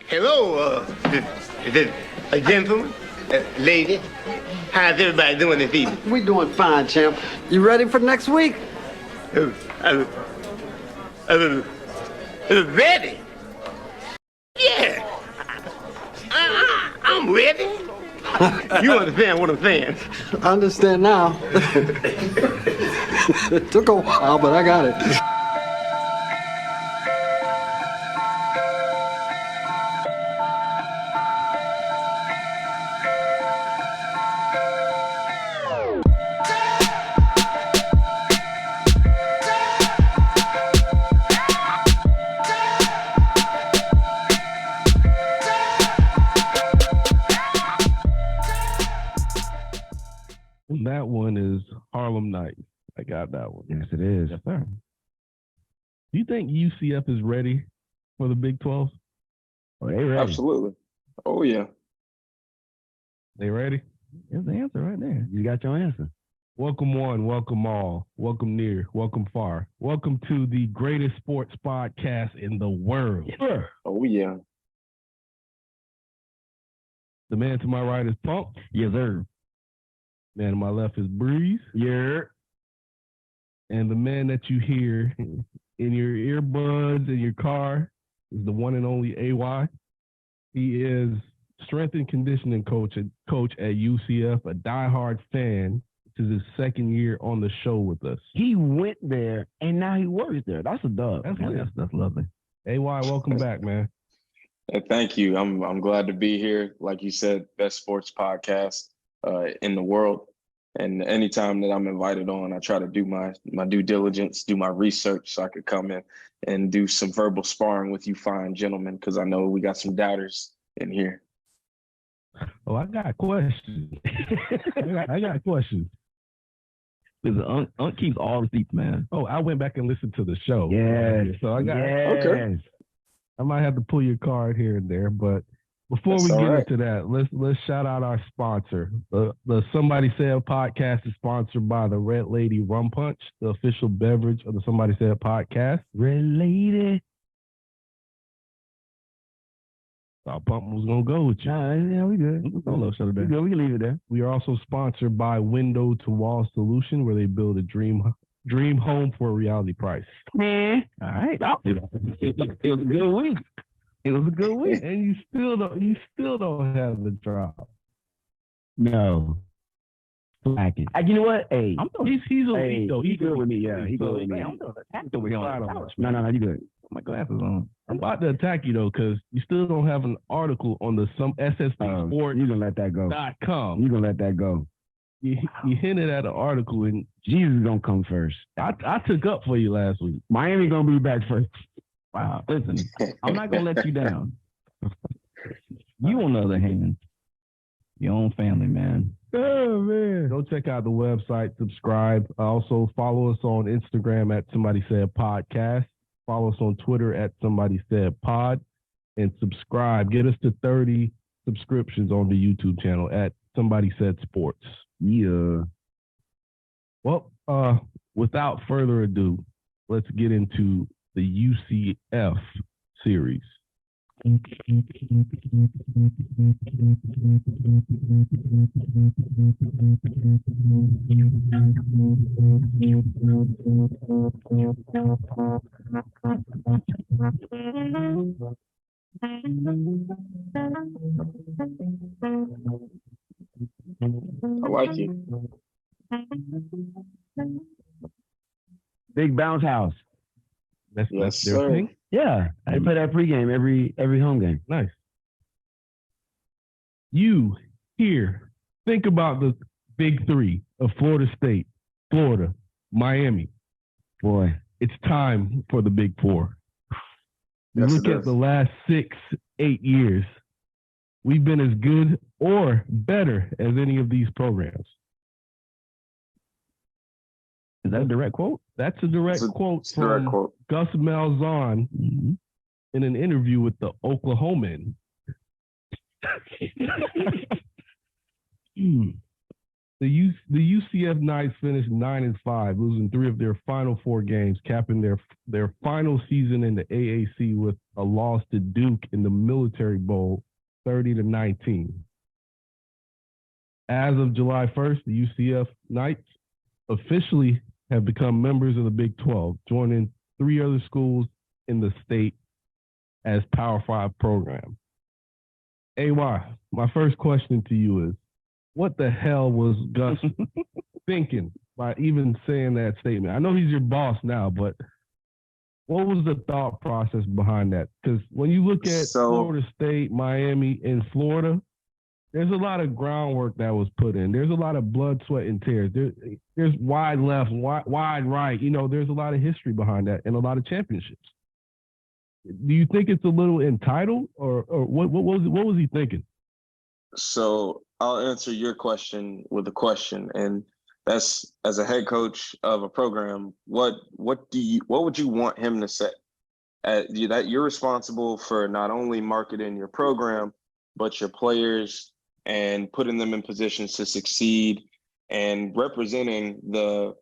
Hello, a gentleman, lady. How's everybody doing this evening? We doing fine, champ. You ready for next week? Ready? Yeah, I'm ready. You understand what I'm saying? I understand now. It took a while, but I got it. That one is Harlem Nights. I got that one. Yes, it is. Yes, sir. Do you think UCF is ready for the Big 12? Oh, they ready. Absolutely. Oh, yeah. They ready? There's the answer right there. You got your answer. Welcome one, welcome all, welcome near, welcome far. Welcome to the greatest sports podcast in the world. Yes, sir. Oh, yeah. The man to my right is Punk. Yes, sir. Man to my left is Breeze. Yeah. And the man that you hear in your earbuds in your car is the one and only AY. He is strength and conditioning coach at UCF, a diehard fan. This is his second year on the show with us. He went there and now he works there. That's a dub. That's lovely. AY, welcome back, man. Thank you. I'm glad to be here. Like you said, best sports podcast in the world. And anytime that I'm invited on, I try to do my due diligence, do my research so I could come in and do some verbal sparring with you fine gentlemen, because I know we got some doubters in here. Oh, I got questions. I got questions. Listen, Unc keeps all the seats, man. Oh, I went back and listened to the show. Yes. So I got Okay. I might have to pull your card here and there, but before That's we get right. into that, let's shout out our sponsor. The Somebody Said podcast is sponsored by the Red Lady Rum Punch, the official beverage of the Somebody Said podcast. Red Lady. Our Pump was gonna go with you. Yeah, we good. Shut it down. We good. We can leave it there. We are also sponsored by Window to Wall Solution, where they build a dream home for a reality price. Man. All right. It was a good week. It was a good week. And you still don't have the drop. No. Slacking. You know what? Hey, He's elite though. He good with me. Yeah, he good with me. I'm doing attack over here on the couch. No, you good. My glasses on. I'm about to attack you though, because you still don't have an article on the SSB Sports. You gonna let that go? .com. You gonna let that go? You hinted at an article, and Jesus gonna come first. I took up for you last week. Miami gonna be back first. Wow. Listen, I'm not gonna let you down. You, on the other hand, your own family, man. Oh man! Go check out the website. Subscribe. Also follow us on Instagram at Somebody Said Podcast. Follow us on Twitter at Somebody Said Pod, and subscribe. Get us to 30 subscriptions on the YouTube channel at Somebody Said Sports. Yeah. Well, without further ado, let's get into the UCF series. I like you. Big bounce house. That's Yes, their sir. thing. Yeah, I play that pregame every home game. Nice. You here, think about the big three of Florida State, Florida, Miami. Boy, It's time for the big four. You Yes, look it at is. the last 6-8 years, we've been as good or better as any of these programs. is that a direct quote? That's a direct It's a quote direct from quote. Gus Malzahn in an interview with the Oklahoman. The The UCF Knights finished 9-5, losing 3 of their final 4 games, capping their final season in the AAC with a loss to Duke in the Military Bowl, 30-19. As of July 1st, the UCF Knights officially have become members of the Big 12, joining 3 other schools in the state as Power 5 programs. AY, my first question to you is, what the hell was Gus thinking by even saying that statement? I know he's your boss now, but what was the thought process behind that? Because when you look at Florida State, Miami, and Florida, there's a lot of groundwork that was put in. There's a lot of blood, sweat, and tears. There's wide left, wide right. You know, there's a lot of history behind that and a lot of championships. Do you think it's a little entitled, or what was he thinking? So I'll answer your question with a question, and that's, as a head coach of a program, what would you want him to say? That you're responsible for not only marketing your program, but your players and putting them in positions to succeed and representing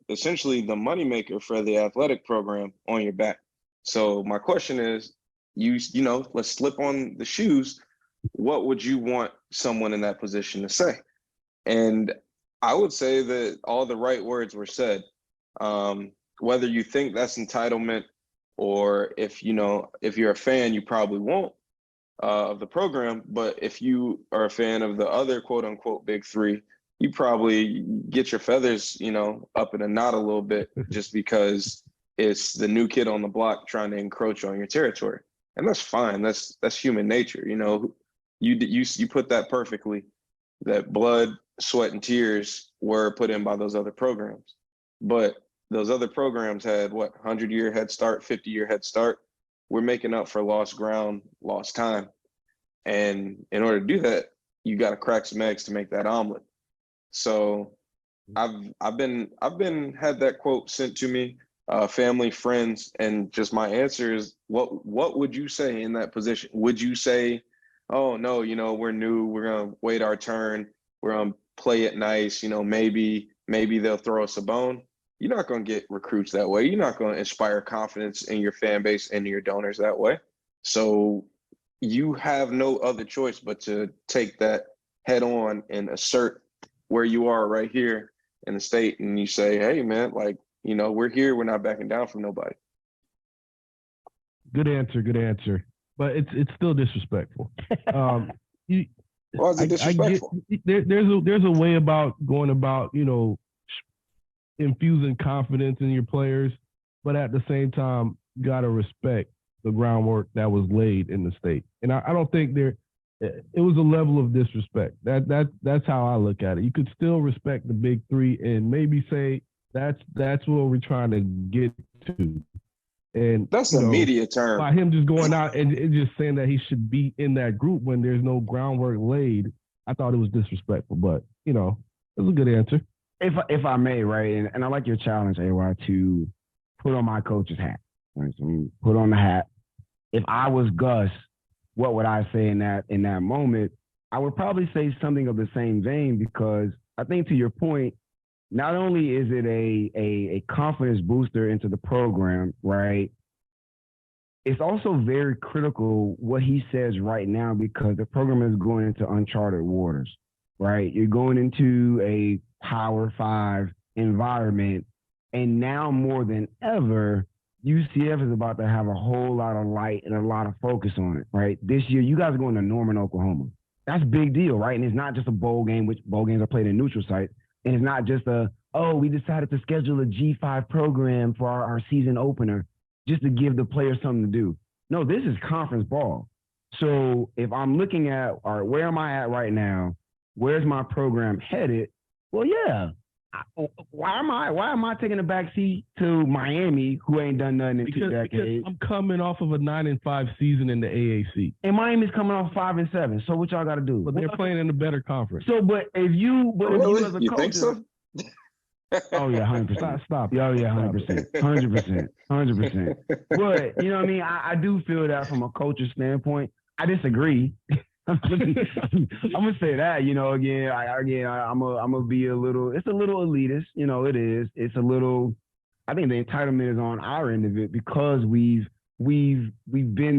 essentially the moneymaker for the athletic program on your back. So my question is, you know, let's slip on the shoes. What would you want someone in that position to say? And I would say that all the right words were said. Whether you think that's entitlement, or if you're a fan, you probably won't of the program. But if you are a fan of the other quote unquote Big 3, you probably get your feathers, up in a knot a little bit, just because it's the new kid on the block trying to encroach on your territory. And that's fine. That's human nature. You put that perfectly, that blood, sweat, and tears were put in by those other programs. But those other programs had 100-year head start, 50-year head start. We're making up for lost ground, lost time. And in order to do that, you got to crack some eggs to make that omelet. So I've had that quote sent to me, family, friends, and just my answer is, what would you say in that position? Would you say, oh no, we're new, we're gonna wait our turn, we're gonna play it nice, maybe they'll throw us a bone? You're not gonna get recruits that way. You're not gonna inspire confidence in your fan base and your donors that way. So you have no other choice but to take that head on and assert where you are right here in the state, and you say, hey man, we're here, we're not backing down from nobody. Good answer. But it's still disrespectful. Why is it disrespectful? There's a way about going about, infusing confidence in your players, but at the same time, you got to respect the groundwork that was laid in the state. And I don't think it was a level of disrespect. That's how I look at it. You could still respect the Big 3 and maybe say that's where we're trying to get to. And that's a media term. By him just going out and just saying that he should be in that group when there's no groundwork laid, I thought it was disrespectful. But it was a good answer. If I may, right, and I like your challenge, AY, to put on my coach's hat. Right? So put on the hat. If I was Gus, what would I say in that moment? I would probably say something of the same vein, because I think, to your point, not only is it a confidence booster into the program, right? It's also very critical what he says right now, because the program is going into uncharted waters, right? You're going into a Power 5 environment, and now more than ever, UCF is about to have a whole lot of light and a lot of focus on it, right? This year, you guys are going to Norman, Oklahoma. That's a big deal, right? And it's not just a bowl game, which bowl games are played in neutral sites. And it's not just we decided to schedule a G5 program for our season opener just to give the players something to do. No, this is conference ball. So if I'm looking at, all right, where am I at right now? Where's my program headed? Well, yeah. Why am I taking a back seat to Miami, who ain't done nothing in 2 decades? Because I'm coming off of a 9-5 season in the AAC, and Miami's coming off 5-7. So what y'all got to do? But they're playing in a better conference. So, if you as a coach, think so? Oh yeah, 100%. Stop. Oh yeah, 100%, 100%. But you know what I mean? I do feel that from a coach's standpoint. I disagree. I'm gonna say that, you know, I'm gonna be a little. It's a little elitist, you know. It is. It's a little. I think the entitlement is on our end of it because we've been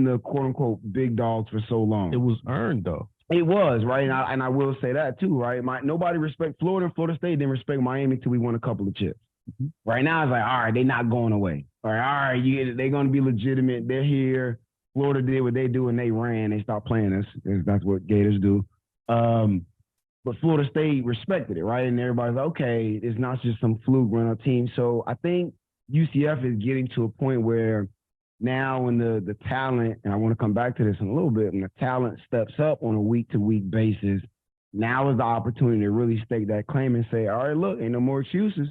the quote unquote big dogs for so long. It was earned though. It was, right, and I will say that too, right. Nobody respect Florida and Florida State didn't respect Miami till we won a couple of chips. Mm-hmm. Right now it's like, all right, they're not going away. All right, they're going to be legitimate. They're here. Florida did what they do and they ran. They stopped playing us. That's what Gators do. But Florida State respected it, right? And everybody's like, okay, it's not just some fluke run a team. So I think UCF is getting to a point where now when the talent, and I want to come back to this in a little bit, when the talent steps up on a week-to-week basis, now is the opportunity to really stake that claim and say, all right, look, ain't no more excuses,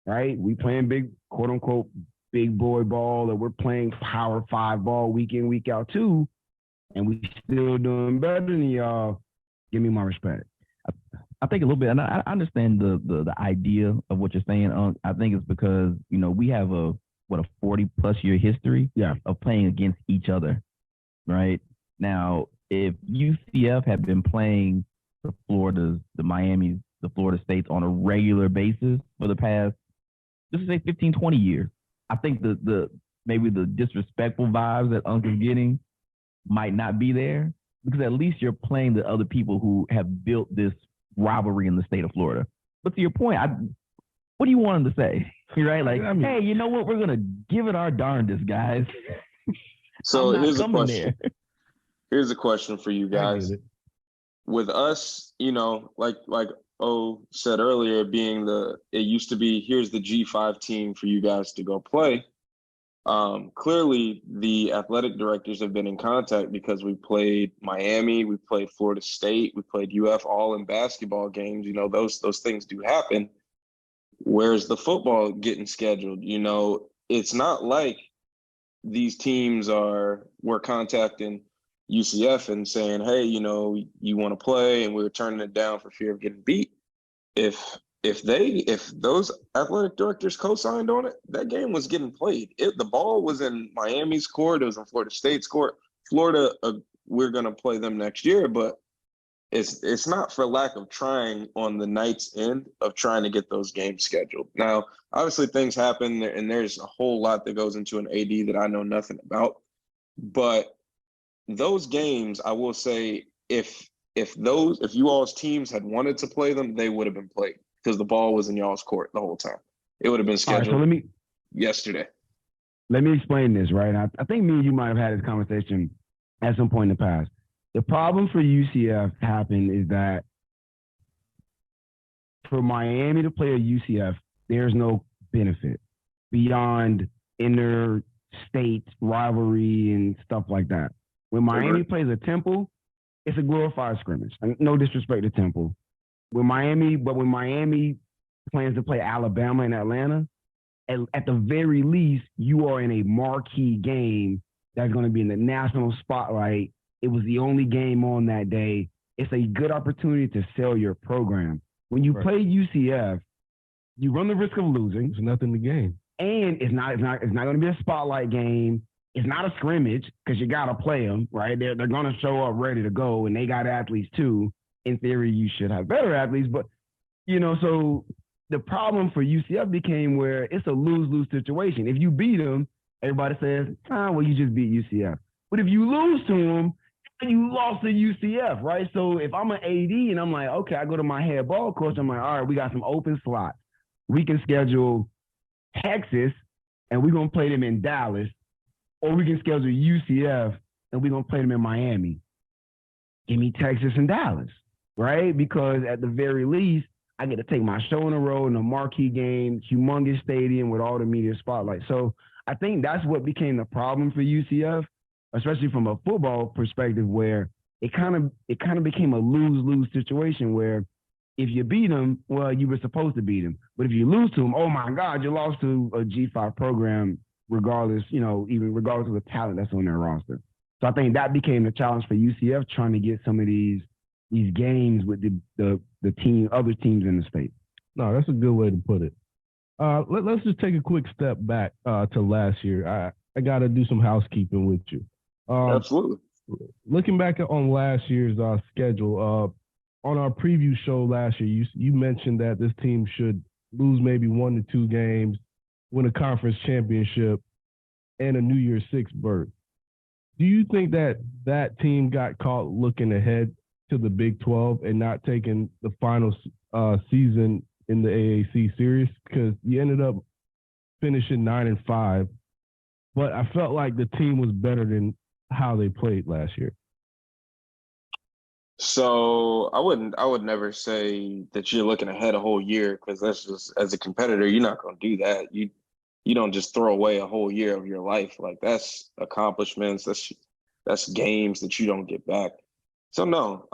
right? We playing big, quote-unquote, big boy ball, or we're playing Power 5 ball week in, week out too, and we still doing better than y'all. Give me my respect. I think a little bit, and I understand the idea of what you're saying. I think it's because, you know, we have a 40-plus year history of playing against each other, right? Now, if UCF had been playing the Floridas, the Miamis, the Florida States on a regular basis for the past, let's say 15, 20 years, I think maybe the disrespectful vibes that Uncle's getting might not be there, because at least you're playing the other people who have built this rivalry in the state of Florida. But to your point, what do you want him to say? Right? Like, hey, you know what? We're going to give it our darndest, guys. So here's a question. Here's a question for you guys. With us, you know, like O said earlier, it used to be, here's the G5 team for you guys to go play. Clearly, the athletic directors have been in contact because we played Miami, we played Florida State, we played UF, all in basketball games. You know, those things do happen. Where's the football getting scheduled? You know, it's not like these teams we're contacting UCF and saying, hey, you know, you want to play, and we're turning it down for fear of getting beat. If those athletic directors co-signed on it, that game was getting played. The ball was in Miami's court. It was in Florida State's court. Florida, we're going to play them next year, but it's not for lack of trying on the night's end of trying to get those games scheduled. Now, obviously things happen, and there's a whole lot that goes into an AD that I know nothing about. But those games, I will say, if you all's teams had wanted to play them, they would have been played because the ball was in y'all's court the whole time. It would have been scheduled yesterday. Let me explain this, right? I think me and you might have had this conversation at some point in the past. The problem for UCF happened is that for Miami to play at UCF, there's no benefit beyond interstate rivalry and stuff like that. When Miami plays a Temple, it's a glorified scrimmage. No disrespect to Temple. When Miami plans to play Alabama and Atlanta, at the very least, you are in a marquee game that's going to be in the national spotlight. It was the only game on that day. It's a good opportunity to sell your program. When you play UCF, you run the risk of losing. There's nothing to gain. And it's not going to be a spotlight game. It's not a scrimmage because you got to play them, right? They're going to show up ready to go, and they got athletes too. In theory, you should have better athletes, but, you know, so the problem for UCF became where it's a lose-lose situation. If you beat them, everybody says, well, you just beat UCF. But if you lose to them, you lost to UCF, right? So if I'm an AD and I'm like, okay, I go to my head ball coach, I'm like, all right, we got some open slots. We can schedule Texas, and we're going to play them in Dallas, or we can schedule UCF, and we're going to play them in Miami. Give me Texas and Dallas, right? Because at the very least, I get to take my show in a row in a marquee game, humongous stadium with all the media spotlight. So I think that's what became the problem for UCF, especially from a football perspective, where it kind of became a lose-lose situation where if you beat them, well, you were supposed to beat them. But if you lose to them, oh my God, you lost to a G5 program, regardless, you know, even regardless of the talent that's on their roster. So I think that became the challenge for UCF, trying to get some of these games with the other teams in the state. No, that's a good way to put it. Let's just take a quick step back to last year. I got to do some housekeeping with you. Absolutely. looking back on last year's schedule, on our preview show last year, you mentioned that this team should lose maybe 1 to 2 games, win a conference championship, and a New Year's Six berth. Do you think that team got caught looking ahead to the Big 12 and not taking the final season in the AAC series? Because you ended up finishing 9-5, but I felt like the team was better than how they played last year. So I would never say that you're looking ahead a whole year, because that's just, as a competitor, you're not going to do that. You don't just throw away a whole year of your life. Like, that's accomplishments, that's games that you don't get back. So no,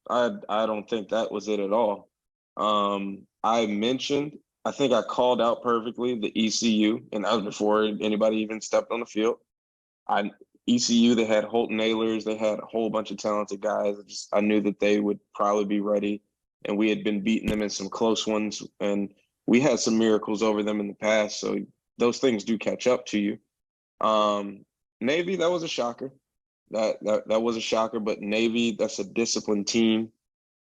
I don't think that was it at all. I think I called out perfectly the ECU, and that was before anybody even stepped on the field. ECU, they had Holton Aylers, they had a whole bunch of talented guys. I knew that they would probably be ready, and we had been beating them in some close ones, and we had some miracles over them in the past. So those things do catch up to you. Navy, that was a shocker. That was a shocker, but Navy, that's a disciplined team.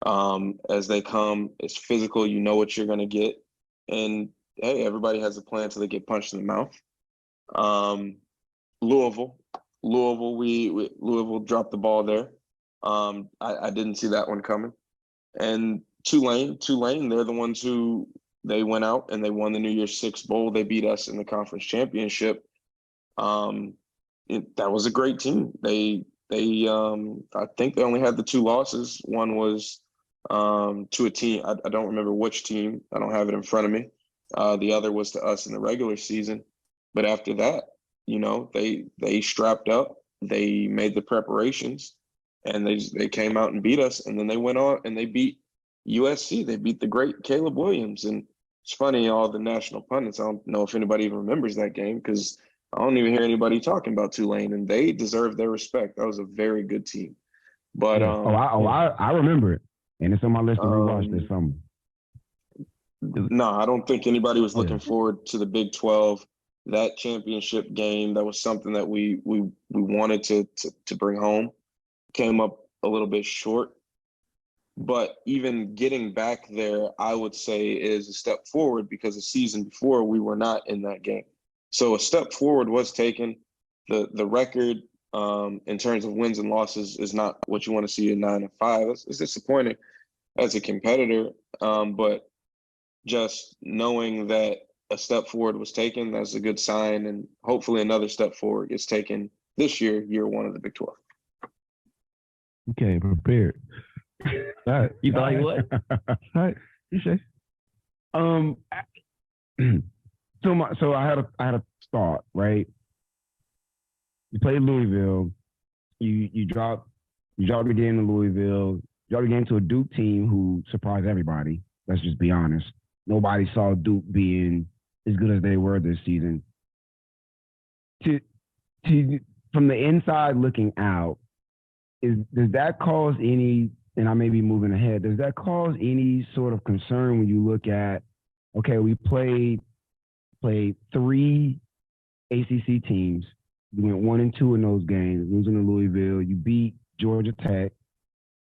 As they come, it's physical. You know what you're going to get. And, hey, everybody has a plan until they get punched in the mouth. Louisville, Louisville dropped the ball there. I didn't see that one coming. And Tulane, they're the ones who they went out and they won the New Year's Six Bowl. They beat us in the conference championship. That was a great team. I think they only had the 2 losses. One was to a team. I don't remember which team. I don't have it in front of me. The other was to us in the regular season. But after that, they strapped up. They made the preparations, and they came out and beat us. And then they went on and they beat USC. They beat the great Caleb Williams. And it's funny, all the national pundits, I don't know if anybody even remembers that game, because I don't even hear anybody talking about Tulane, and they deserve their respect. That was a very good team. But I remember it, and it's on my list to rewatch this summer. No, I don't think anybody was looking forward to the Big 12. That championship game, that was something that we wanted to bring home. Came up a little bit short. But even getting back there, I would say, is a step forward, because the season before we were not in that game. So a step forward was taken. The record in terms of wins and losses is not what you want to see in 9-5. It's disappointing as a competitor, but just knowing that a step forward was taken, that's a good sign, and hopefully another step forward gets taken this year, year 1 of the Big 12. Okay, prepared. All right. You thought he would? All right. You say. So I had a thought, right? You played Louisville. You dropped the game to Louisville. You dropped the game to a Duke team who surprised everybody. Let's just be honest. Nobody saw Duke being as good as they were this season. From the inside looking out, does that cause any? And I may be moving ahead. Does that cause any sort of concern when you look at, okay, we played 3 ACC teams. We went 1-2 in those games, losing to Louisville. You beat Georgia Tech,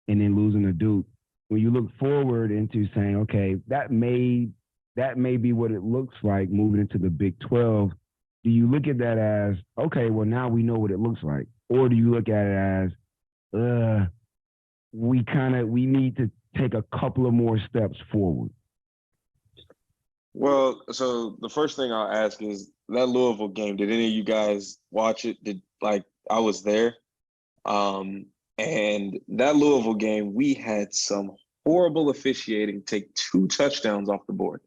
and then losing to Duke. When you look forward into saying, okay, that may be what it looks like moving into the Big 12, do you look at that as, okay, well, now we know what it looks like? Or do you look at it as, we need to take a couple of more steps forward? Well, so the first thing I'll ask is, that Louisville game, did any of you guys watch it? I was there. And that Louisville game, we had some horrible officiating take 2 touchdowns off the board.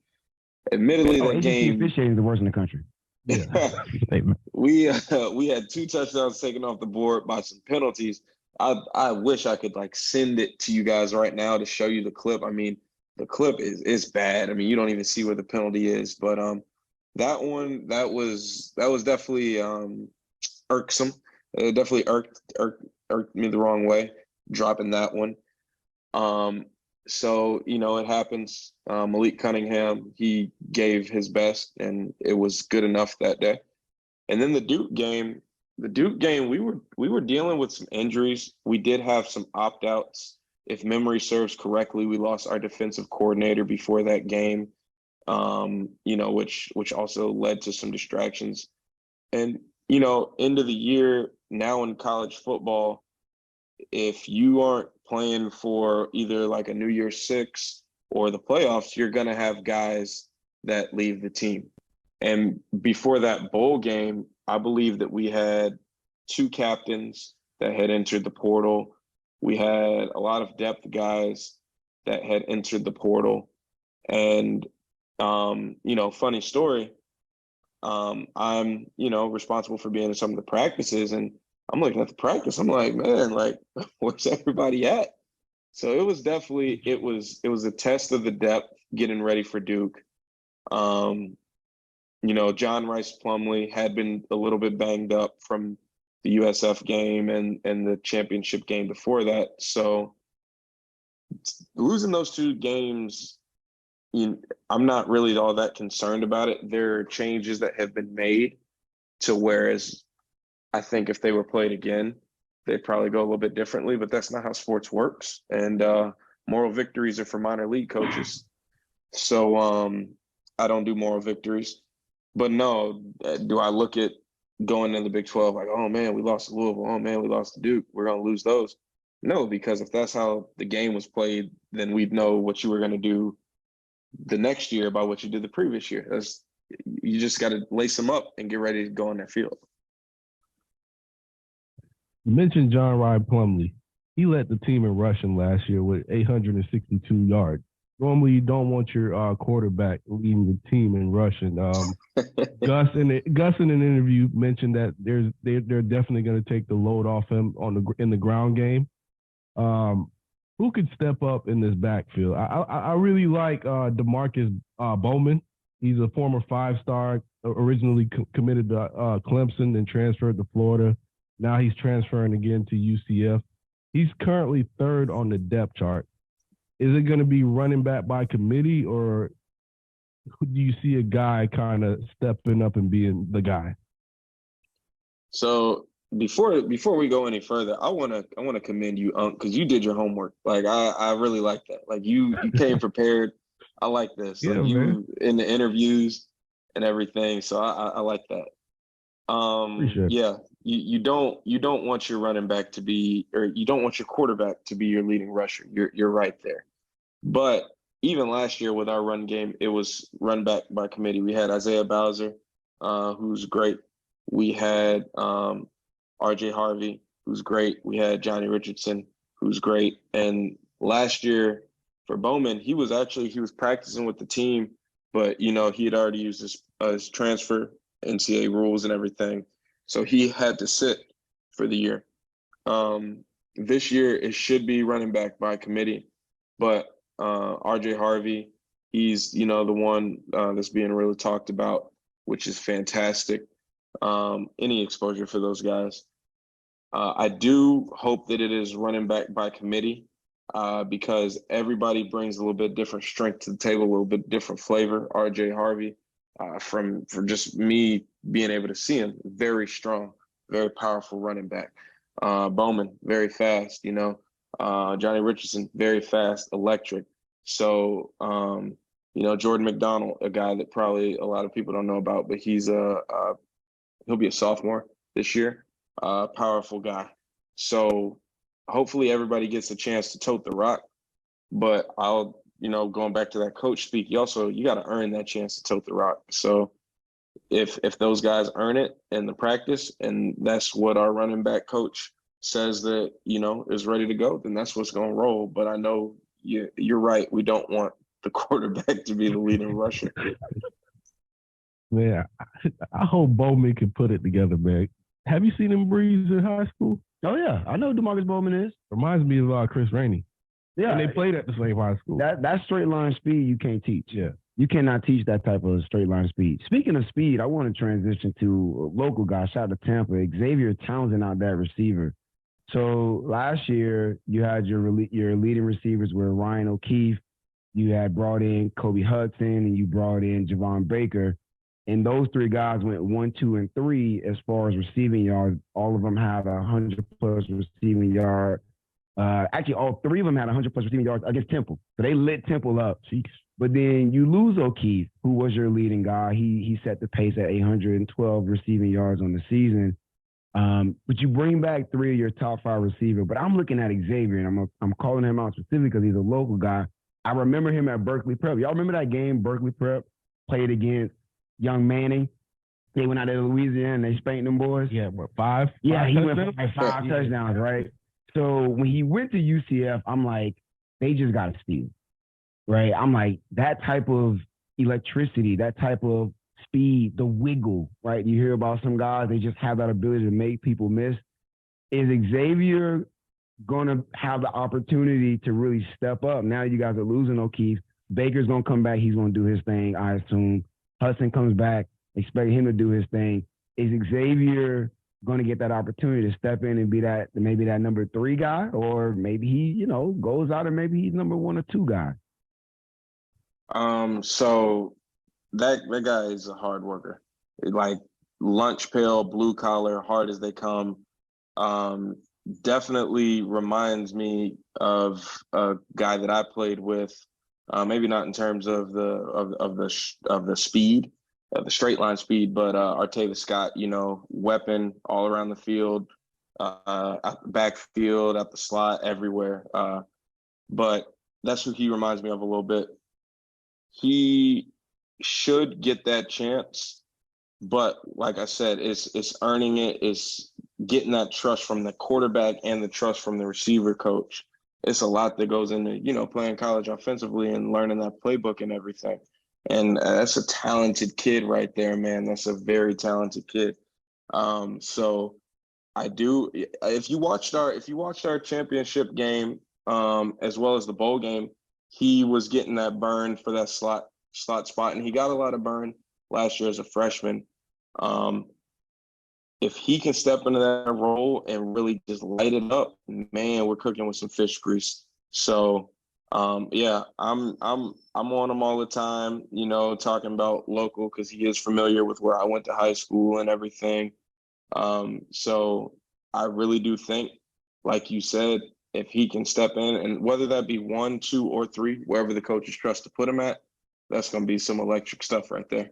Admittedly, that game, officiating is the worst in the country. Yeah. we had 2 touchdowns taken off the board by some penalties. I wish I could send it to you guys right now to show you the clip. I mean, the clip is bad. I mean, you don't even see where the penalty is. But that was definitely irksome. It definitely irked me the wrong way, dropping that one. So, it happens. Malik Cunningham, he gave his best, and it was good enough that day. And then the Duke game, The Duke game, we were dealing with some injuries. We did have some opt-outs. If memory serves correctly, we lost our defensive coordinator before that game, which also led to some distractions. And, end of the year, now in college football, if you aren't playing for either like a New Year's Six or the playoffs, you're going to have guys that leave the team. And before that bowl game, I believe that we had 2 captains that had entered the portal. We had a lot of depth guys that had entered the portal. And, funny story, I'm, responsible for being in some of the practices, and I'm looking at the practice. I'm like, man, like, where's everybody at? So it was definitely, it was a test of the depth getting ready for Duke. John Rice Plumlee had been a little bit banged up from the USF game and the championship game before that. So losing those 2 games, I'm not really all that concerned about it. There are changes that have been made to whereas I think if they were played again, they'd probably go a little bit differently, but that's not how sports works. And moral victories are for minor league coaches. So I don't do moral victories. But no, do I look at going into the Big 12 like, oh, man, we lost to Louisville. Oh, man, we lost to Duke. We're going to lose those. No, because if that's how the game was played, then we'd know what you were going to do the next year about what you did the previous year. You just got to lace them up and get ready to go on that field. You mentioned John Rice Plumlee. He led the team in rushing last year with 862 yards. Normally, you don't want your quarterback leading the team in rushing. Gus in an interview mentioned that they're definitely going to take the load off him in the ground game. Who could step up in this backfield? I really like DeMarcus Bowman. He's a former 5-star, originally committed to Clemson and transferred to Florida. Now he's transferring again to UCF. He's currently 3rd on the depth chart. Is it going to be running back by committee, or do you see a guy kind of stepping up and being the guy? So before we go any further, I want to commend you, because you did your homework. Like I really like that. Like you came prepared. I like this. Yeah, like you man. In the interviews and everything. So I like that. Appreciate it. Yeah. You don't want your running back to be, or you don't want your quarterback to be your leading rusher. You're right there. But even last year with our run game, it was run back by committee. We had Isaiah Bowser, who's great. We had RJ Harvey, who's great. We had Johnny Richardson, who's great. And last year for Bowman, he was practicing with the team, but he had already used his transfer, NCAA rules and everything. So he had to sit for the year. This year, it should be running back by committee. But RJ Harvey, he's, the one that's being really talked about, which is fantastic. Any exposure for those guys. I do hope that it is running back by committee because everybody brings a little bit different strength to the table, a little bit different flavor. RJ Harvey, for just me being able to see him, very strong, very powerful running back. Bowman, very fast, Johnny Richardson, very fast, electric. So, Jordan McDonald, a guy that probably a lot of people don't know about, but he'll be a sophomore this year. Powerful guy. So hopefully everybody gets a chance to tote the rock. But going back to that coach speak, you got to earn that chance to tote the rock. So if those guys earn it in the practice, and that's what our running back coach says that, is ready to go, then that's what's going to roll. But I know you're right. We don't want the quarterback to be the leading rusher. Man, I hope Bowman can put it together, man. Have you seen him breeze in high school? Oh, yeah. I know who DeMarcus Bowman is. Reminds me of Chris Rainey. Yeah. And they played at the same high school. That straight line speed you can't teach. Yeah. You cannot teach that type of straight line speed. Speaking of speed, I want to transition to a local guy. Shout out to Tampa. Xavier Townsend out there, receiver. So last year, you had your leading receivers were Ryan O'Keefe. You had brought in Kobe Hudson, and you brought in Javon Baker. And those three guys went 1, 2, and 3 as far as receiving yards. All of them had 100-plus receiving yard. Actually, all three of them had 100-plus receiving yards against Temple. So they lit Temple up. Jeez. But then you lose O'Keefe, who was your leading guy. He set the pace at 812 receiving yards on the season. But you bring back 3 of your top 5 receivers. But I'm looking at Xavier, and I'm calling him out specifically because he's a local guy. I remember him at Berkeley Prep. Y'all remember that game Berkeley Prep played against Young Manning? They went out there to Louisiana and they spanked them boys. Yeah, what, 5? Yeah, he went for touchdowns? like 5 touchdowns, right? So when he went to UCF, I'm like, they just got to steal, right? I'm like, that type of electricity, that type of speed, the wiggle, right? You hear about some guys, they just have that ability to make people miss. Is Xavier going to have the opportunity to really step up? Now you guys are losing O'Keefe. Baker's going to come back. He's going to do his thing, I assume. Hudson comes back. Expect him to do his thing. Is Xavier going to get that opportunity to step in and be that, maybe that number 3 guy? Or maybe he, goes out and maybe he's number 1 or 2 guy? So that guy is a hard worker. Like lunch pail, blue collar, hard as they come. Definitely reminds me of a guy that I played with. Maybe not in terms of the speed, the straight line speed, but Artavia Scott, weapon all around the field, out the backfield, out the slot, everywhere. But that's who he reminds me of a little bit. He should get that chance, but like I said, it's earning it. It's getting that trust from the quarterback and the trust from the receiver coach. It's a lot that goes into, playing college offensively and learning that playbook and everything. And that's a talented kid right there, man. That's a very talented kid. So I do. If you watched our championship game, as well as the bowl game, he was getting that burn for that slot spot, and he got a lot of burn last year as a freshman. If he can step into that role and really just light it up, man, we're cooking with some fish grease. So, yeah, I'm on him all the time, talking about local because he is familiar with where I went to high school and everything. So I really do think, like you said, if he can step in, and whether that be 1, 2, or 3, wherever the coaches trust to put him at, that's going to be some electric stuff right there.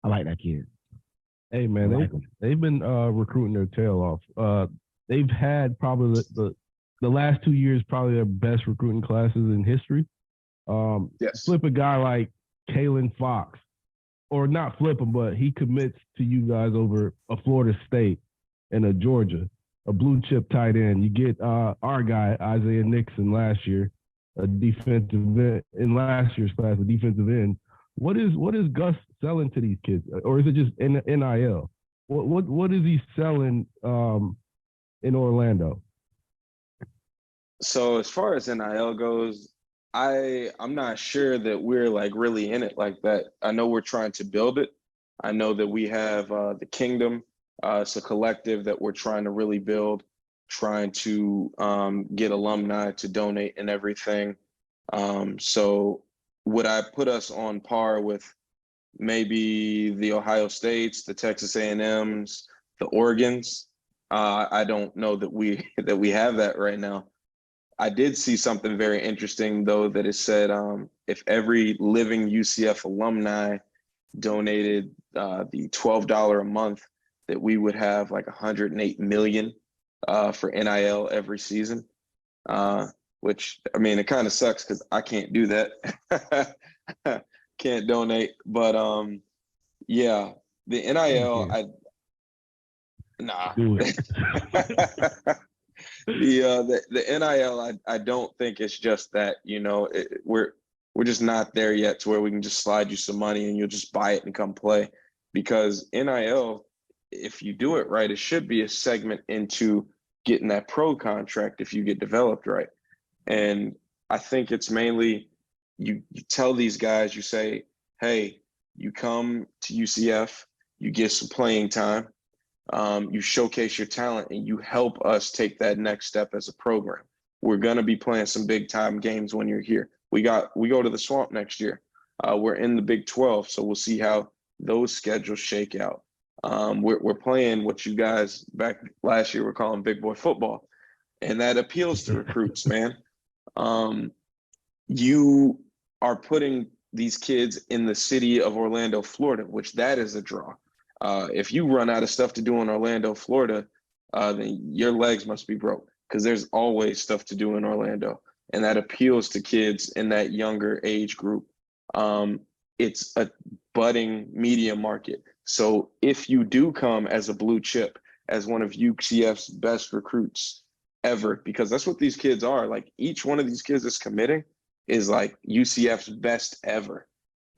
I like that kid. Hey, man, they've been recruiting their tail off. They've had probably the last 2 years, probably their best recruiting classes in history. Yes. Flip a guy like Kalen Fox, or not flip him, but he commits to you guys over a Florida State and a Georgia, a blue chip tight end. You get our guy, Isaiah Nixon, last year, a defensive end, in last year's class, a defensive end. What is Gus selling to these kids, or is it just NIL? What is he selling in Orlando? So as far as NIL goes, I'm not sure that we're like really in it like that. I know we're trying to build it. I know that we have the Kingdom. It's a collective that we're trying to really build, trying to get alumni to donate and everything. So would I put us on par with maybe the Ohio States, the Texas A&Ms, the Oregons? I don't know that we have that right now. I did see something very interesting, though, that it said if every living UCF alumni donated the $12 a month, that we would have like $108 million for NIL every season. Which, I mean, it kind of sucks because I can't do that. Can't donate. But yeah, the NIL, Do it. the NIL, I don't think it's just that, we're just not there yet to where we can just slide you some money and you'll just buy it and come play. Because NIL, if you do it right, it should be a segment into getting that pro contract if you get developed right. And I think it's mainly you tell these guys, you say, hey, you come to UCF, you get some playing time, you showcase your talent, and you help us take that next step as a program. We're going to be playing some big time games when you're here. We go to the Swamp next year. We're in the Big 12, so we'll see how those schedules shake out. We're playing what you guys back last year were calling big boy football, and that appeals to recruits, man. You are putting these kids in the city of Orlando, Florida, which that is a draw. If you run out of stuff to do in Orlando, Florida, then your legs must be broke because there's always stuff to do in Orlando, and that appeals to kids in that younger age group. It's a budding media market. So if you do come as a blue chip, as one of UCF's best recruits ever, because that's what these kids are. Like each one of these kids that's committing is like UCF's best ever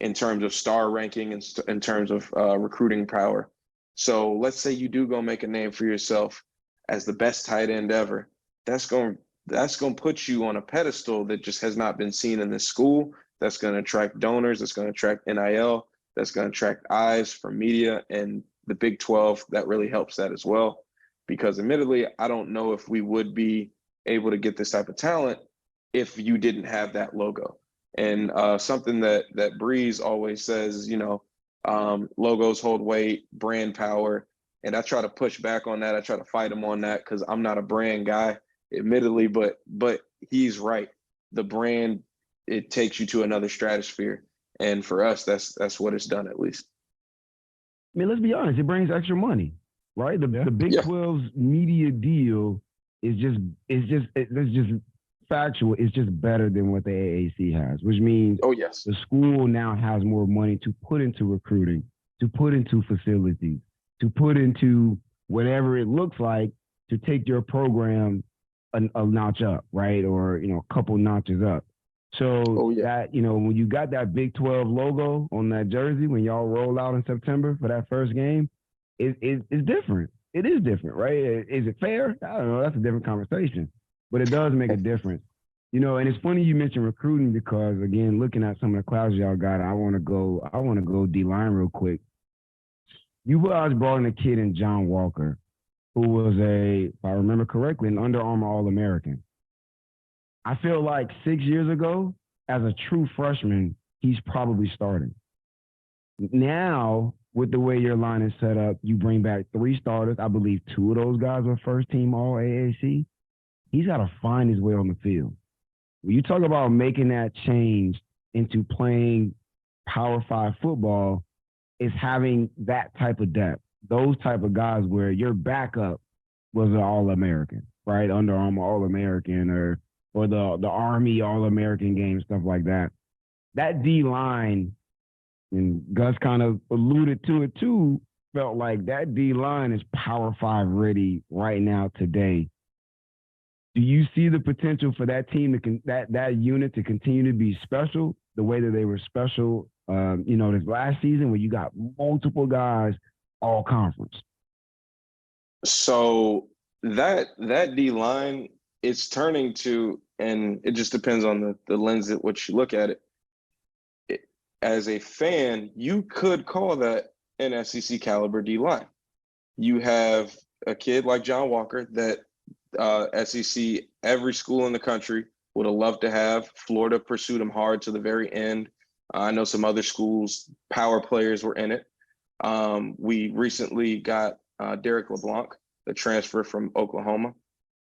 in terms of star ranking and in terms of recruiting power. So let's say you do go make a name for yourself as the best tight end ever. That's going to put you on a pedestal that just has not been seen in this school. That's going to attract donors. That's going to attract NIL. That's going to attract eyes from media, and the Big 12. That really helps that as well, because admittedly, I don't know if we would be able to get this type of talent if you didn't have that logo. And something that Breeze always says, logos hold weight, brand power. And I try to push back on that. I try to fight him on that because I'm not a brand guy, admittedly, but he's right. The brand, it takes you to another stratosphere. And for us, that's what it's done, at least. I mean, let's be honest, it brings extra money, right? The Big 12's media deal is just factual. It's just better than what the AAC has, which means the school now has more money to put into recruiting, to put into facilities, to put into whatever it looks like to take your program a notch up, right? Or, a couple notches up. So that, when you got that Big 12 logo on that jersey, when y'all roll out in September for that first game, it's different. It is different, right? Is it fair? I don't know. That's a different conversation, but it does make a difference. And it's funny you mentioned recruiting because, again, looking at some of the classes y'all got, I want to go D-line real quick. You guys brought in a kid in John Walker, who was if I remember correctly, an Under Armour All-American. I feel like 6 years ago, as a true freshman, he's probably starting. Now, with the way your line is set up, you bring back 3 starters. I believe 2 of those guys were first-team All-AAC. He's got to find his way on the field. When you talk about making that change into playing Power 5 football, it's having that type of depth, those type of guys where your backup was an All-American, right? Under Armour All-American or the Army All-American game, stuff like that. That D-line, and Gus kind of alluded to it too, felt like that D-line is Power 5 ready right now today. Do you see the potential for that team, that unit to continue to be special the way that they were special, this last season where you got multiple guys all conference? So that D-line is turning to, and it just depends on the lens at which you look at it. As a fan, you could call that an SEC caliber D-line. You have a kid like John Walker that SEC, every school in the country would have loved to have. Florida pursued him hard to the very end. I know some other schools, power players were in it. We recently got Derek LeBlanc, the transfer from Oklahoma.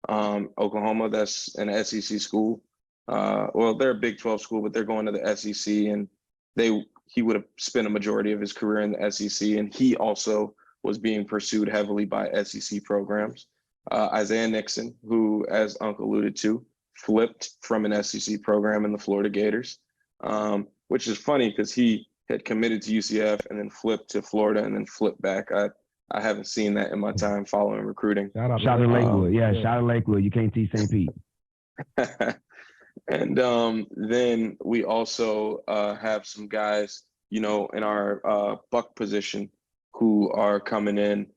Oklahoma, that's an SEC school. They're a Big 12 school, but they're going to the SEC, and he would have spent a majority of his career in the SEC, and he also was being pursued heavily by SEC programs. Isaiah Nixon, who, as Uncle alluded to, flipped from an SEC program in the Florida Gators, which is funny because he had committed to UCF and then flipped to Florida and then flipped back. I haven't seen that in my time following recruiting. Shout out to Lakewood. Shout out to Lakewood. You can't teach St. Pete. And then we also have some guys, in our buck position who are coming in,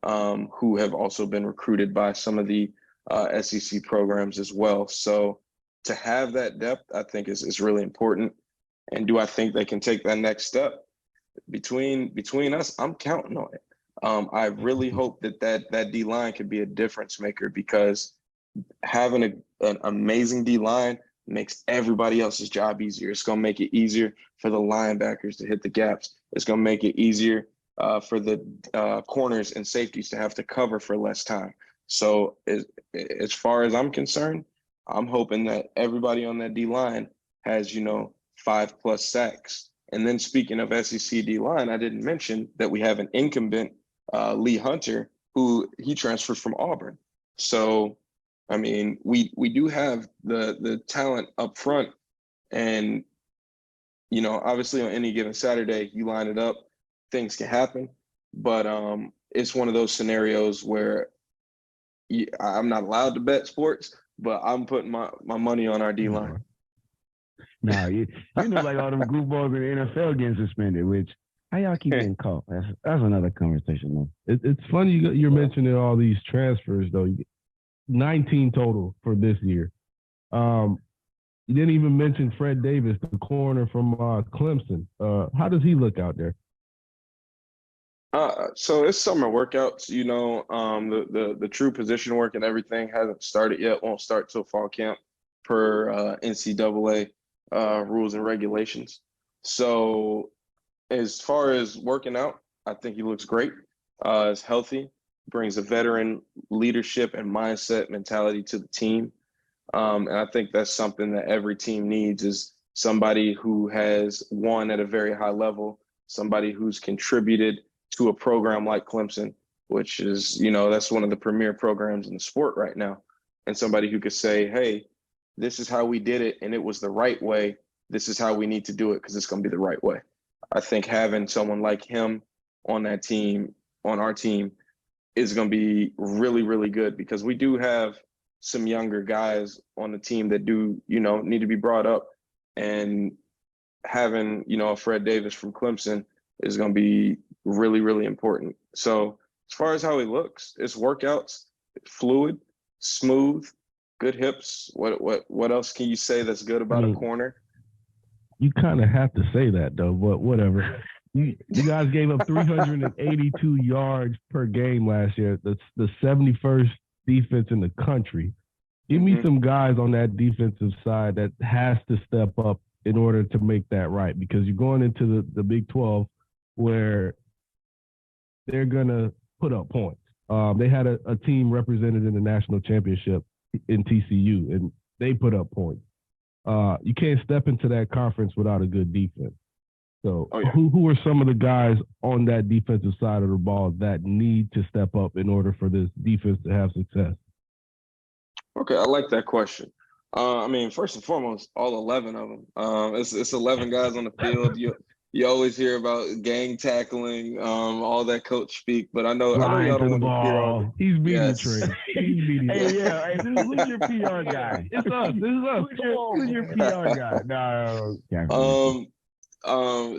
who have also been recruited by some of the SEC programs as well. So to have that depth, I think is really important. And do I think they can take that next step? Between us, I'm counting on it. I really hope that D-line could be a difference maker, because having an amazing D-line makes everybody else's job easier. It's going to make it easier for the linebackers to hit the gaps. It's going to make it easier for the corners and safeties to have to cover for less time. So as far as I'm concerned, I'm hoping that everybody on that D-line has, 5+ sacks. And then speaking of SEC D-line, I didn't mention that we have an incumbent, Lee Hunter, who he transferred from Auburn. So, I mean, we do have the talent up front, and obviously on any given Saturday, you line it up, things can happen. But it's one of those scenarios where I'm not allowed to bet sports, but I'm putting my money on our D-line. No, you know, like all them goofballs in the NFL getting suspended, which how y'all keep getting caught? That's another conversation, though. It's funny you're mentioning all these transfers, though. 19 total for this year. You didn't even mention Fred Davis, the corner from Clemson. How does he look out there? So it's summer workouts, the true position work and everything hasn't started yet. Won't start till fall camp per NCAA rules and regulations. So as far as working out, I think he looks great. Is healthy, brings a veteran leadership and mindset mentality to the team. And I think that's something that every team needs, is somebody who has won at a very high level, somebody who's contributed to a program like Clemson, which is, that's one of the premier programs in the sport right now. And somebody who could say, hey, this is how we did it, and it was the right way. This is how we need to do it because it's going to be the right way. I think having someone like him on that team, on our team, is going to be really, really good, because we do have some younger guys on the team that do, need to be brought up. And having, a Fred Davis from Clemson is going to be really, really important. So as far as how he looks, it's workouts, fluid, smooth, good hips. What else can you say that's good about a corner? You kind of have to say that, though, but whatever. You guys gave up 382 yards per game last year. That's the 71st defense in the country. Give me some guys on that defensive side that has to step up in order to make that right, because you're going into the Big 12 where they're going to put up points. They had a team represented in the national championship in TCU, and they put up points. You can't step into that conference without a good defense. So who are some of the guys on that defensive side of the ball that need to step up in order for this defense to have success? Okay, I like that question. First and foremost, all 11 of them. It's 11 guys on the field. You always hear about gang tackling, all that coach speak, but I know y'all don't want to hear all. He's media trained. He's media. Hey, who's your PR guy? It's us. This is us. Who's your PR guy? No.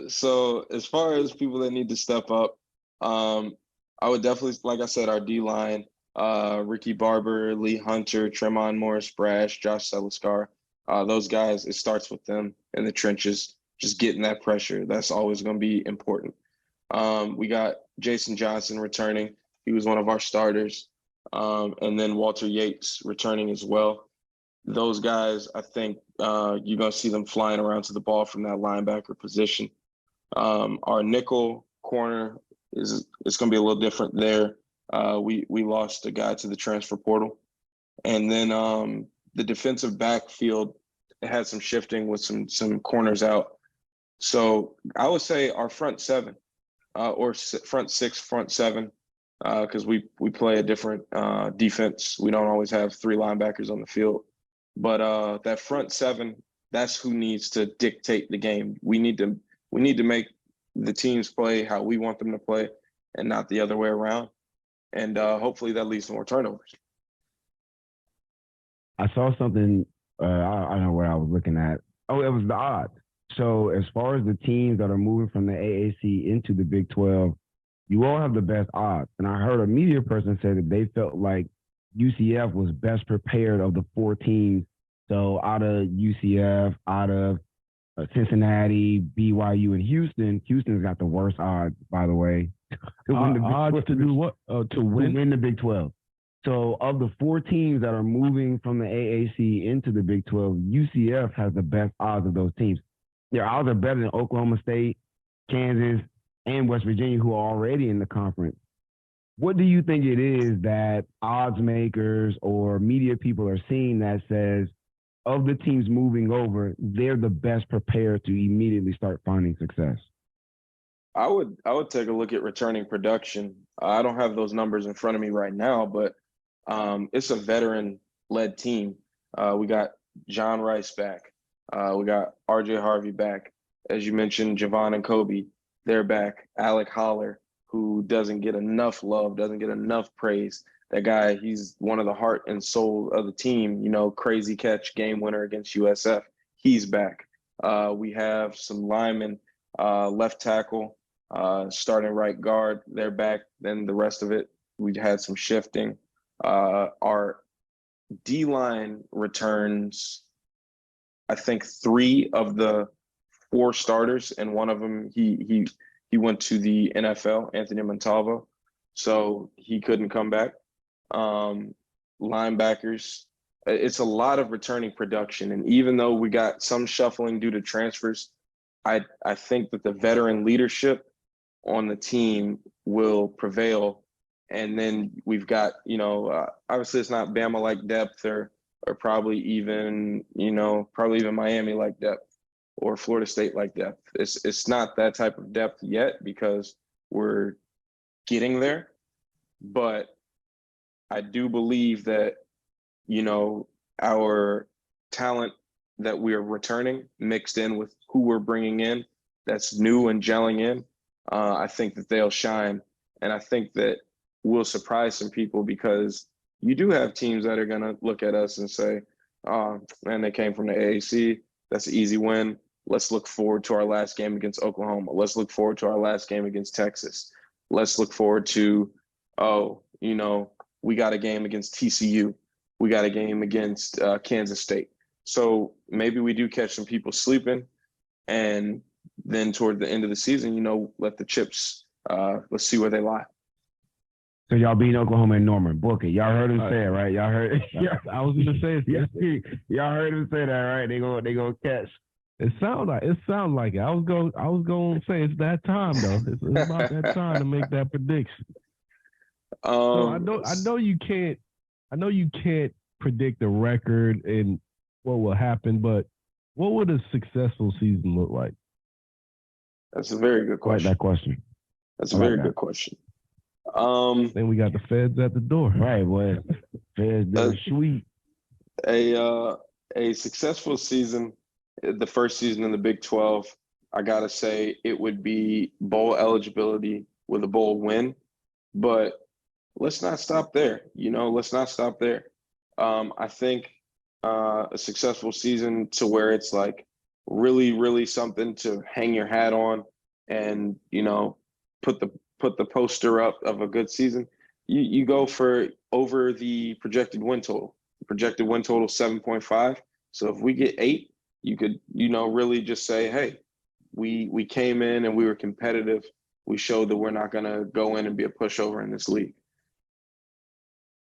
So as far as people that need to step up, I would definitely, like I said, our D-line, Ricky Barber, Lee Hunter, Tremont Morris-Brash, Josh Seliskar, those guys, it starts with them in the trenches, just getting that pressure. That's always going to be important. We got Jason Johnson returning. He was one of our starters. And then Walter Yates returning as well. Those guys, I think you're going to see them flying around to the ball from that linebacker position. Our nickel corner it's going to be a little different there. We lost a guy to the transfer portal. And then the defensive backfield had some shifting with some corners out. So I would say our front seven or front six, front seven, because we play a different defense. We don't always have three linebackers on the field. But that front seven, that's who needs to dictate the game. We need to make the teams play how we want them to play and not the other way around. And hopefully that leads to more turnovers. I saw something, I don't know what I was looking at. Oh, it was the odds. So as far as the teams that are moving from the AAC into the Big 12, you all have the best odds. And I heard a media person say that they felt like UCF was best prepared of the four teams. So out of UCF, out of Cincinnati, BYU, and Houston, Houston's got the worst odds, by the way. Odds to do what? To win the Big 12. So of the 4 teams that are moving from the AAC into the Big 12, UCF has the best odds of those teams. Their odds are better than Oklahoma State, Kansas, and West Virginia, who are already in the conference. What do you think it is that odds makers or media people are seeing that says, of the teams moving over, they're the best prepared to immediately start finding success? I would take a look at returning production. I don't have those numbers in front of me right now, but it's a veteran-led team. We got John Rice back. We got RJ Harvey back. As you mentioned, Javon and Kobe, they're back. Alec Holler, who doesn't get enough love, doesn't get enough praise. That guy, he's one of the heart and soul of the team, crazy catch, game winner against USF. He's back. We have some linemen, left tackle, starting right guard. They're back. Then the rest of it, we had some shifting. Our D-line returns, I think 3 of the 4 starters, and one of them, he went to the NFL, Anthony Montalvo, so he couldn't come back. Linebackers, it's a lot of returning production. And even though we got some shuffling due to transfers, I think that the veteran leadership on the team will prevail. And then we've got, obviously it's not Bama-like depth or probably even Miami-like depth or Florida State-like depth. It's not that type of depth yet because we're getting there. But I do believe that, our talent that we are returning mixed in with who we're bringing in that's new and gelling in, I think that they'll shine. And I think that we'll surprise some people because you do have teams that are going to look at us and say, oh, man, they came from the AAC. That's an easy win. Let's look forward to our last game against Oklahoma. Let's look forward to our last game against Texas. Let's look forward to, we got a game against TCU. We got a game against Kansas State. So maybe we do catch some people sleeping. And then toward the end of the season, let the chips, let's see where they lie. So y'all beat Oklahoma and Norman. Book it. Y'all heard him say it, right? Y'all heard. I was gonna say y'all heard him say that, right? They go catch. It sounds like it. I was going to say it's that time though. It's about that time to make that prediction. So I know you can't predict the record and what will happen, but what would a successful season look like? That's a very good question. I like that question. That's a very good question. Then we got the feds at the door. Right, boy. Feds, they're sweet. A successful season, the first season in the Big 12, I gotta say it would be bowl eligibility with a bowl win. But let's not stop there. Let's not stop there. I think a successful season to where it's like really, really something to hang your hat on and, put the poster up of a good season. You go for over the projected win total. The projected win total 7.5. So if we get 8, you could, really just say, hey, we came in and we were competitive. We showed that we're not going to go in and be a pushover in this league.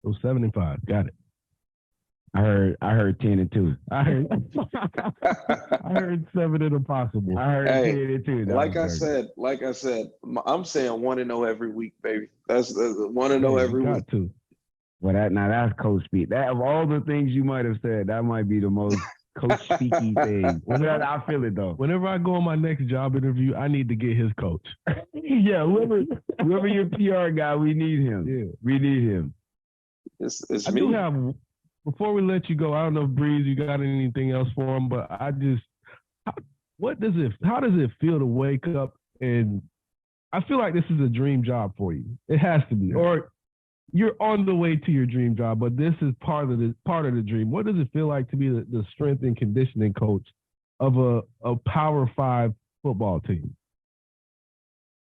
So 7-5. Got it. I heard 10 and 2. I heard 7 and impossible. I heard 10 and 2. Like I said, I'm saying 1-0 every week, baby. That's 1-0 every week. Got to. Well, that's coach speak. That of all the things you might have said, that might be the most coach speaky thing. I feel it though. Whenever I go on my next job interview, I need to get his coach. Yeah, whoever your PR guy, we need him. Yeah, we need him. It's I me. do have. Before we let you go, I don't know if Breeze, you got anything else for him, but how does it feel to wake up and I feel like this is a dream job for you. It has to be, or you're on the way to your dream job, but this is part of the dream. What does it feel like to be the strength and conditioning coach of a Power 5 football team?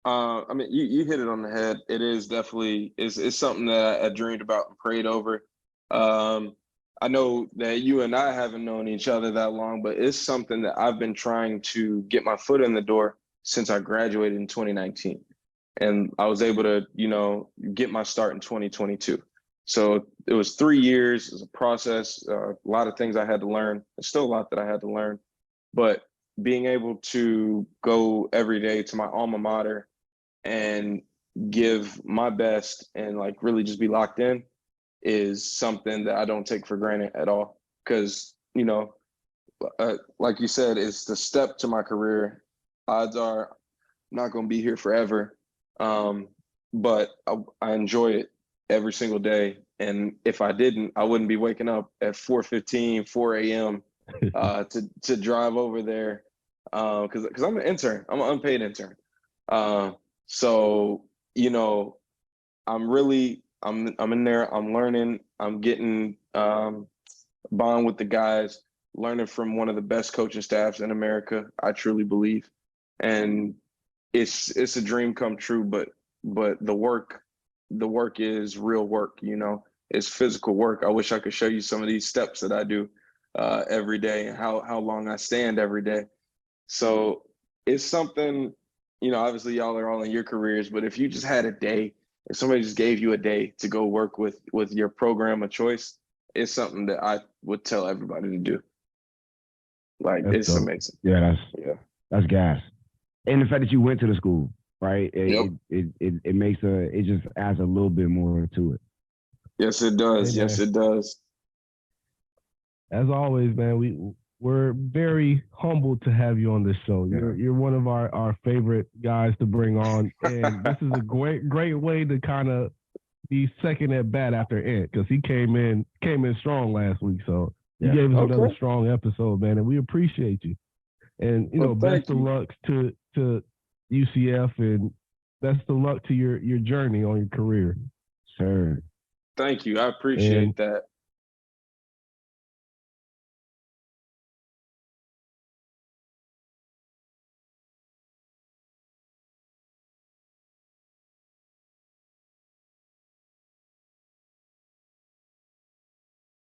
I mean, you hit it on the head. It is definitely it's something that I dreamed about and prayed over. I know that you and I haven't known each other that long, but it's something that I've been trying to get my foot in the door since I graduated in 2019. And I was able to, get my start in 2022. So it was 3 years. It was a process, a lot of things I had to learn. There's still a lot that I had to learn, but being able to go every day to my alma mater and give my best and like really just be locked in is something that I don't take for granted at all. Because, you know, like you said, it's the step to my career. Odds are I'm not going to be here forever, but I enjoy it every single day. And if I didn't, I wouldn't be waking up at 4:15, 4 a.m. To drive over there because I'm an intern. I'm an unpaid intern. So you know, I'm in there. I'm learning. I'm getting bond with the guys. Learning from one of the best coaching staffs in America. I truly believe, and it's a dream come true. But the work is real work. You know, it's physical work. I wish I could show you some of these steps that I do every day and how long I stand every day. So it's something, you know, obviously y'all are all in your careers, but if you just had a day, if somebody just gave you a day to go work with your program of choice, it's something that I would tell everybody to do. Like, That's it's dope. amazing. Yeah, that's gas. And the fact that you went to the school, right? Yep. It makes it just adds a little bit more to it. Yes, it does. Hey, yes, it does. As always, man, we're very humbled to have you on this show. You're one of our favorite guys to bring on, and this is a great way to kind of be second at bat after Ant, because he came in strong last week. So you gave us another strong episode, man, and we appreciate you. And you know, best of luck to UCF, and best of luck to your journey on your career. Sure. Thank you. I appreciate that.